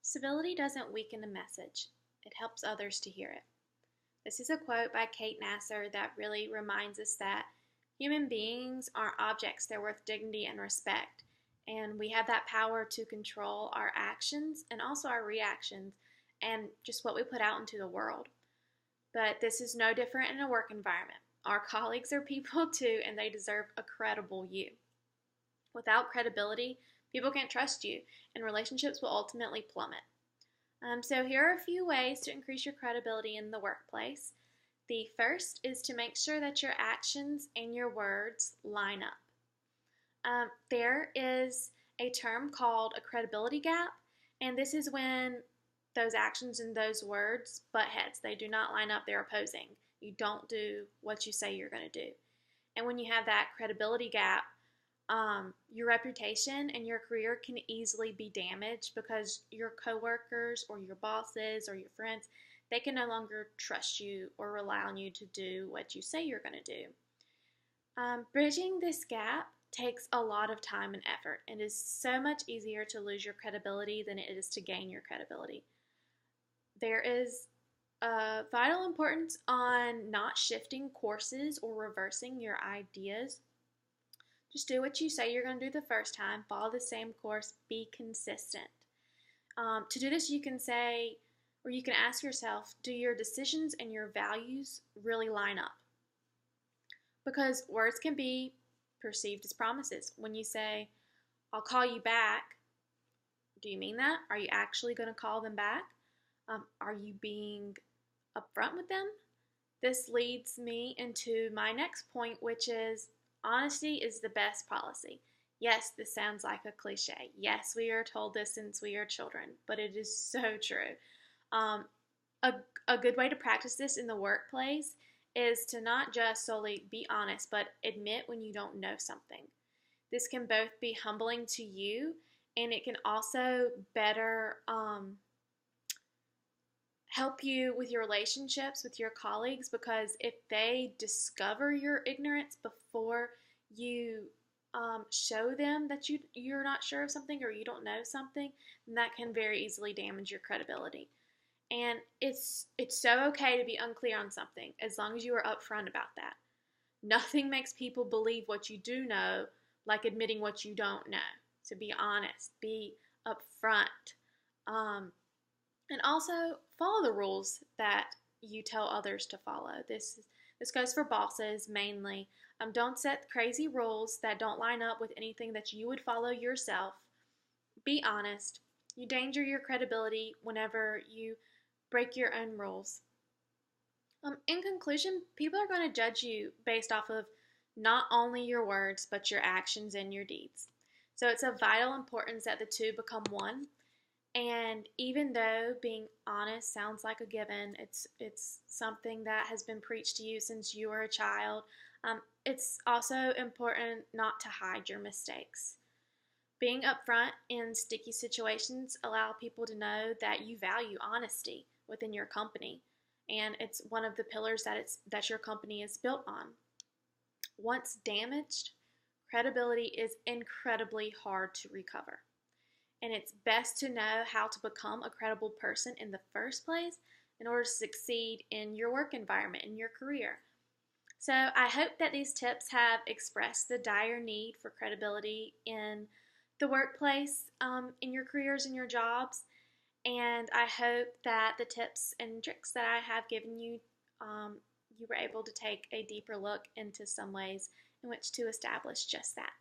Civility doesn't weaken a message, it helps others to hear it. This is a quote by Kate Nasser that really reminds us that human beings aren't objects, they're worth dignity and respect. And we have that power to control our actions and also our reactions and just what we put out into the world. But this is no different in a work environment. Our colleagues are people too, and they deserve a credible you. Without credibility, people can't trust you, and relationships will ultimately plummet. So here are a few ways to increase your credibility in the workplace. The first is to make sure that your actions and your words line up. There is a term called a credibility gap, and this is when those actions and those words butt heads. They do not line up, they're opposing. You don't do what you say you're going to do. And when you have that credibility gap, your reputation and your career can easily be damaged because your coworkers or your bosses or your friends, they can no longer trust you or rely on you to do what you say you're going to do. Bridging this gap takes a lot of time and effort, and is so much easier to lose your credibility than it is to gain your credibility. There is a vital importance on not shifting courses or reversing your ideas. Just do what you say you're going to do the first time, follow the same course, be consistent. To do this, you can say, or you can ask yourself, do your decisions and your values really line up? Because words can be perceived as promises. When you say, I'll call you back, do you mean that? Are you actually going to call them back? Are you being upfront with them? This leads me into my next point, which is honesty is the best policy. Yes, this sounds like a cliche. Yes, we are told this since we are children, but it is so true. A good way to practice this in the workplace is to not just solely be honest, but admit when you don't know something. This can both be humbling to you, and it can also better help you with your relationships with your colleagues, because if they discover your ignorance before you show them that you're not sure of something or you don't know something, then that can very easily damage your credibility. And it's so okay to be unclear on something as long as you are upfront about that. Nothing makes people believe what you do know like admitting what you don't know. So be honest, be upfront, and also follow the rules that you tell others to follow. This goes for bosses mainly. Don't set crazy rules that don't line up with anything that you would follow yourself. Be honest. You danger your credibility whenever you break your own rules. In conclusion, people are going to judge you based off of not only your words, but your actions and your deeds. So it's of vital importance that the two become one. And even though being honest sounds like a given, it's something that has been preached to you since you were a child, it's also important not to hide your mistakes. Being upfront in sticky situations allow people to know that you value honesty within your company, and it's one of the pillars that your company is built on. Once damaged, credibility is incredibly hard to recover. And it's best to know how to become a credible person in the first place in order to succeed in your work environment, in your career. So I hope that these tips have expressed the dire need for credibility in the workplace, in your careers and your jobs. And I hope that the tips and tricks that I have given you, you were able to take a deeper look into some ways in which to establish just that.